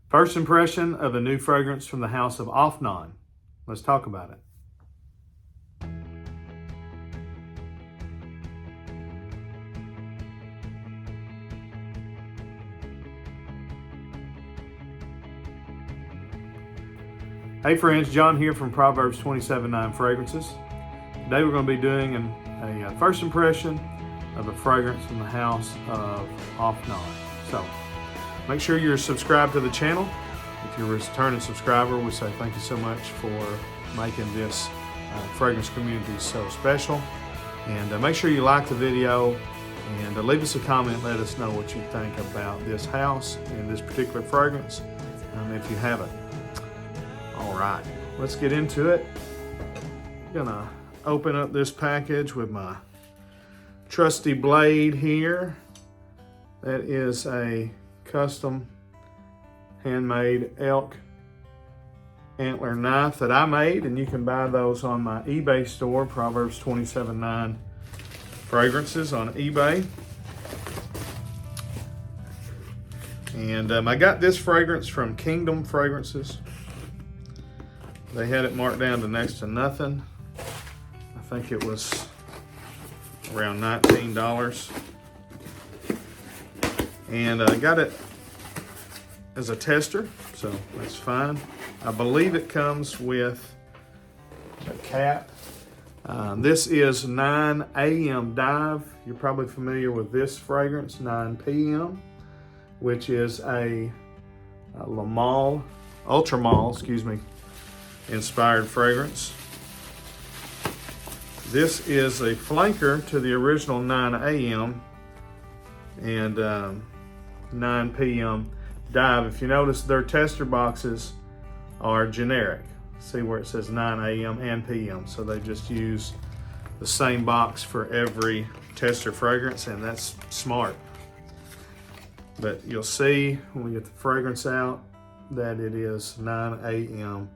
First impression of the new fragrance from the house of Afnan. Let's talk about it. Hey friends, John here from Proverbs 27:9 Fragrances. Today we're going to be doing a first impression of a fragrance from the house of Afnan. So make sure you're subscribed to the channel. If you're a returning subscriber, we say thank you so much for making this fragrance community so special. And make sure you like the video and leave us a comment. Let us know what you think about this house and this particular fragrance if you haven't. All right, let's get into it. I'm gonna open up this package with my trusty blade here. That is a custom handmade elk antler knife that I made, and you can buy those on my eBay store, Proverbs 27:9 Fragrances on eBay. And I got this fragrance from Kingdom Fragrances. They had it marked down to next to nothing. I think it was around $19. And I got it as a tester, so that's fine. I believe it comes with a cap. This is 9 a.m. Dive. You're probably familiar with this fragrance, 9 p.m., which is a Ultramall, inspired fragrance. This is a flanker to the original 9 a.m. and 9 p.m. Dive. If you notice, their tester boxes are generic. See where it says 9 a.m. and p.m. So they just use the same box for every tester fragrance, and that's smart. But you'll see when we get the fragrance out that it is 9 a.m.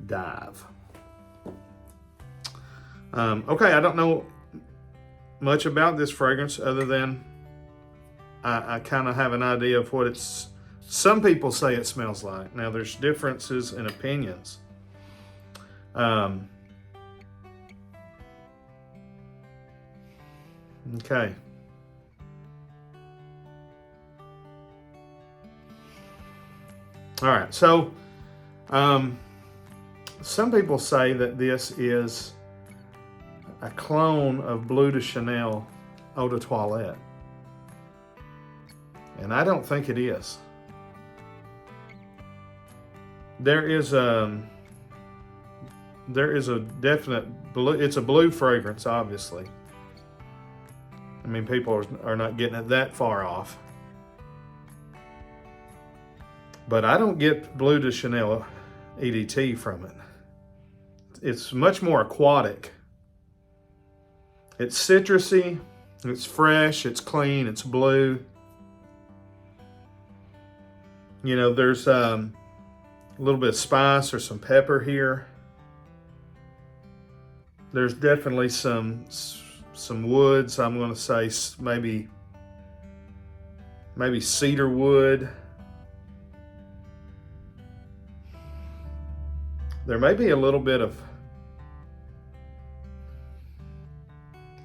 Dive. Okay, I don't know much about this fragrance other than I kind of have an idea of what some people say it smells like. Now there's differences in opinions. Okay. All right, so some people say that this is a clone of Bleu de Chanel Eau de Toilette. And I don't think it is. There is a definite blue, it's a blue fragrance, obviously. I mean, people are not getting it that far off. But I don't get Bleu de Chanel EDT from it. It's much more aquatic. It's citrusy, it's fresh, it's clean, it's blue. You know, there's a little bit of spice or some pepper here. There's definitely some woods. I'm going to say maybe cedar wood. There may be a little bit of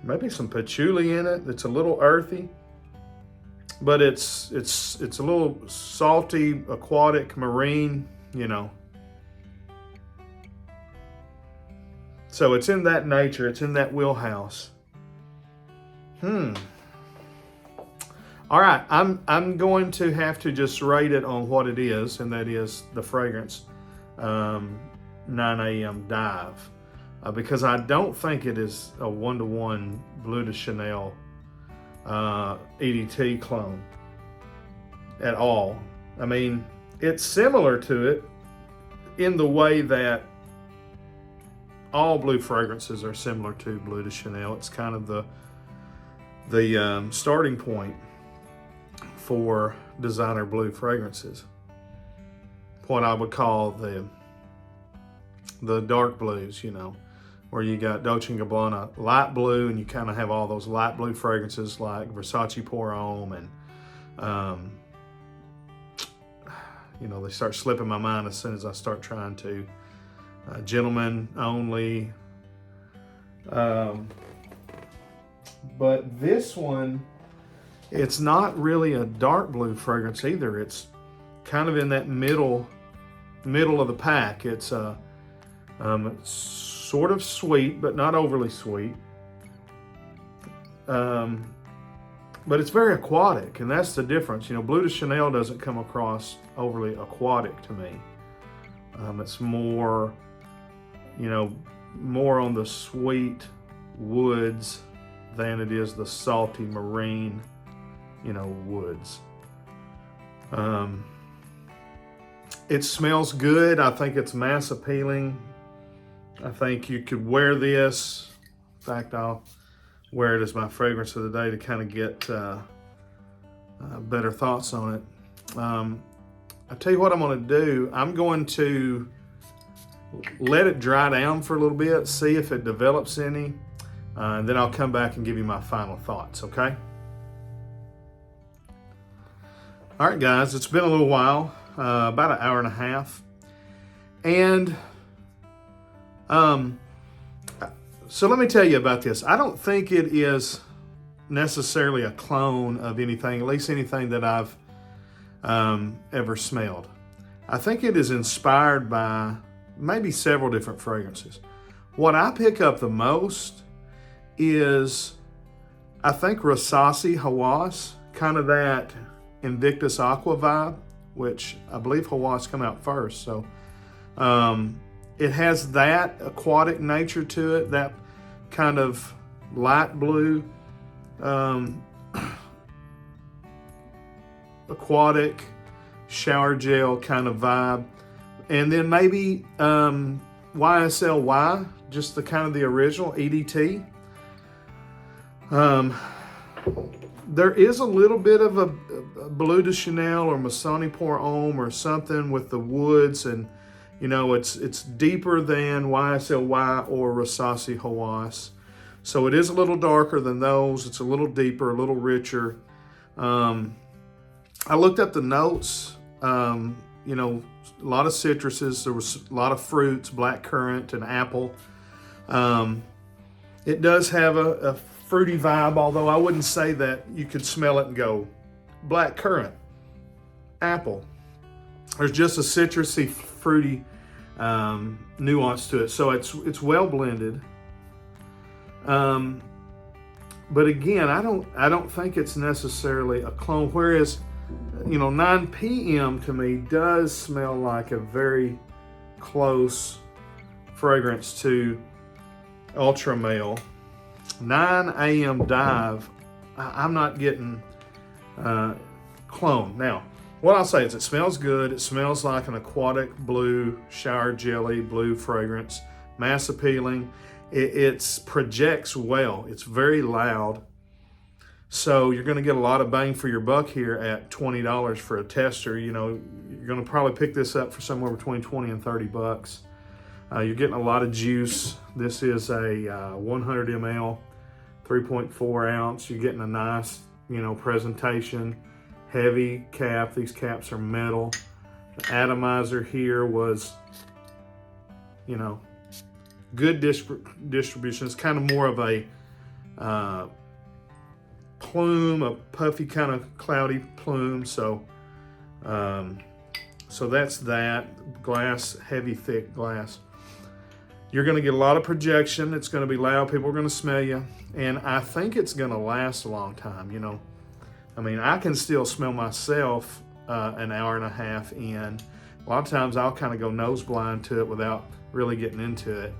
maybe some patchouli in it. It's a little earthy, but it's a little salty, aquatic, marine, you know. So it's in that nature. It's in that wheelhouse. All right, I'm going to have to just rate it on what it is, and that is the fragrance 9 a.m. Dive. Because I don't think it is a one-to-one Bleu de Chanel EDT clone at all. I mean, it's similar to it in the way that all blue fragrances are similar to Bleu de Chanel. It's kind of the starting point for designer blue fragrances. What I would call the dark blues, you know, where you got Dolce & Gabbana light blue, and you kind of have all those light blue fragrances like Versace Pour Homme and they start slipping my mind as soon as I start trying to. Gentlemen only. But this one, it's not really a dark blue fragrance either. It's kind of in that middle of the pack. It's sort of sweet, but not overly sweet. But it's very aquatic, and that's the difference. Bleu de Chanel doesn't come across overly aquatic to me. It's more, more on the sweet woods than it is the salty marine, woods. It smells good. I think it's mass appealing. I think you could wear this. In fact, I'll wear it as my fragrance of the day to kind of get better thoughts on it. I'll tell you what I'm going to do. I'm going to let it dry down for a little bit, see if it develops any, and then I'll come back and give you my final thoughts, okay? All right, guys, it's been a little while, about an hour and a half. And so let me tell you about this. I don't think it is necessarily a clone of anything, at least anything that I've ever smelled. I think it is inspired by maybe several different fragrances. What I pick up the most is, I think, Rasasi Hawass, kind of that Invictus Aqua vibe, which I believe Hawass come out first. So it has that aquatic nature to it, that kind of light blue, aquatic, shower gel kind of vibe. And then maybe YSLY, just the kind of the original EDT. There is a little bit of a Bleu de Chanel or Masoni Pour Homme or something with the woods, and it's deeper than YSLY or Rasasi Hawass. So it is a little darker than those. It's a little deeper, a little richer. I looked up the notes. A lot of citruses. There was a lot of fruits, blackcurrant and apple. It does have a fruity vibe, although I wouldn't say that you could smell it and go blackcurrant, apple. There's just a citrusy, fruity nuance to it. So it's well blended. But again, I don't think it's necessarily a clone. Whereas 9 p.m. to me does smell like a very close fragrance to Ultra Male. 9 a.m. Dive, I'm not getting clone. Now, what I'll say is it smells good. It smells like an aquatic blue, shower jelly blue fragrance, mass appealing. It projects well. It's very loud. So you're going to get a lot of bang for your buck here at $20 for a tester. You're going to probably pick this up for somewhere between 20 and 30 bucks. You're getting a lot of juice. This is a 100 ml, 3.4 ounce. You're getting a nice, presentation, heavy cap. These caps are metal. The atomizer here was, good distribution. It's kind of more of a plume, a puffy kind of cloudy plume. So that's that. Glass, heavy, thick glass. You're going to get a lot of projection. It's going to be loud. People are going to smell you. And I think it's going to last a long time, I can still smell myself an hour and a half in. A lot of times I'll kind of go nose blind to it without really getting into it.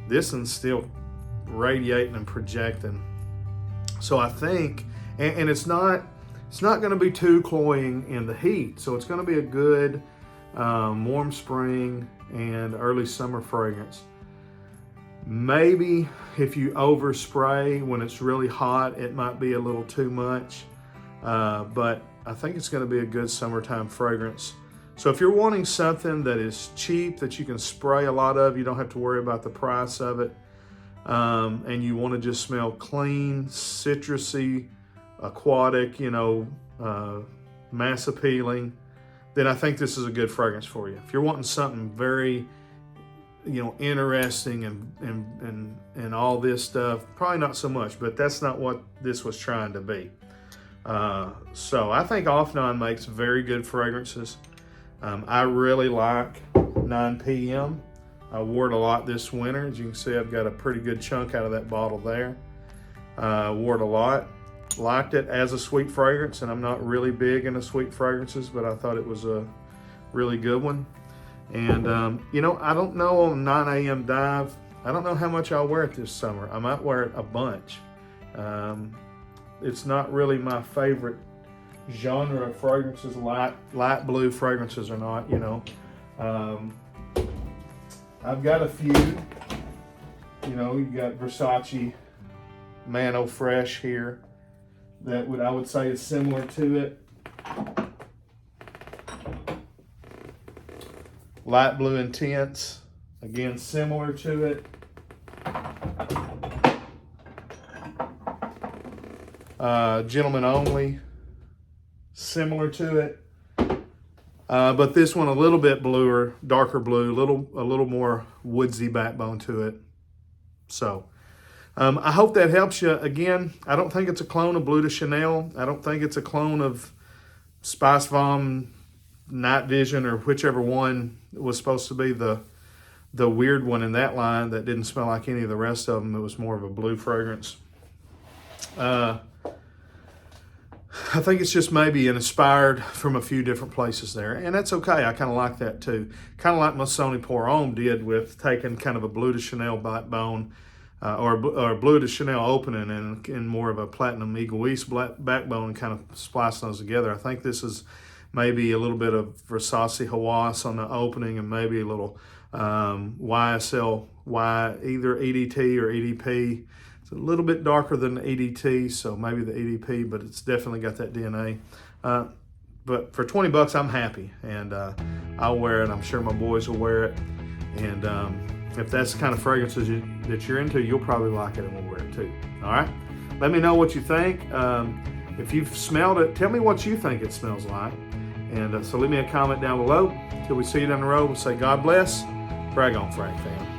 This one's still radiating and projecting. So I think, and it's not going to be too cloying in the heat. So it's going to be a good warm spring and early summer fragrance. Maybe if you overspray when it's really hot, it might be a little too much. But I think it's going to be a good summertime fragrance. So if you're wanting something that is cheap, that you can spray a lot of, you don't have to worry about the price of it, and you want to just smell clean, citrusy, aquatic, mass appealing, then I think this is a good fragrance for you. If you're wanting something very, interesting and all this stuff, probably not so much, but that's not what this was trying to be. So I think Afnan makes very good fragrances. I really like 9 p.m. I wore it a lot this winter. As you can see, I've got a pretty good chunk out of that bottle there. Wore it a lot. Liked it as a sweet fragrance, and I'm not really big into sweet fragrances, but I thought it was a really good one. And, I don't know on 9 a.m. Dive, I don't know how much I'll wear it this summer. I might wear it a bunch. It's not really my favorite genre of fragrances, light blue fragrances or not, I've got a few, you got Versace Mano Fresh here that I would say is similar to it. Light Blue Intense, again, similar to it. Gentleman Only, similar to it. But this one a little bit bluer, darker blue, a little more woodsy backbone to it. So, I hope that helps you. Again, I don't think it's a clone of Bleu de Chanel. I don't think it's a clone of Spice Vom, Night Vision, or whichever one was supposed to be the weird one in that line that didn't smell like any of the rest of them. It was more of a blue fragrance. I think it's just maybe inspired from a few different places there, and that's okay. I kind of like that too. Kind of like Missoni Pour Homme did with taking kind of a Bleu de Chanel backbone or Bleu de Chanel opening and in more of a Platinum Egoiste backbone and kind of splicing those together. I think this is maybe a little bit of Versace Hawass on the opening and maybe a little YSL, either EDT or EDP. It's a little bit darker than the EDT, so maybe the EDP, but it's definitely got that DNA. But for $20, I'm happy, and I'll wear it. I'm sure my boys will wear it. And if that's the kind of fragrances that you're into, you'll probably like it and we'll wear it too. All right? Let me know what you think. If you've smelled it, tell me what you think it smells like. And so leave me a comment down below. Till we see you down the road, we'll say God bless. Brag on, Frank fam.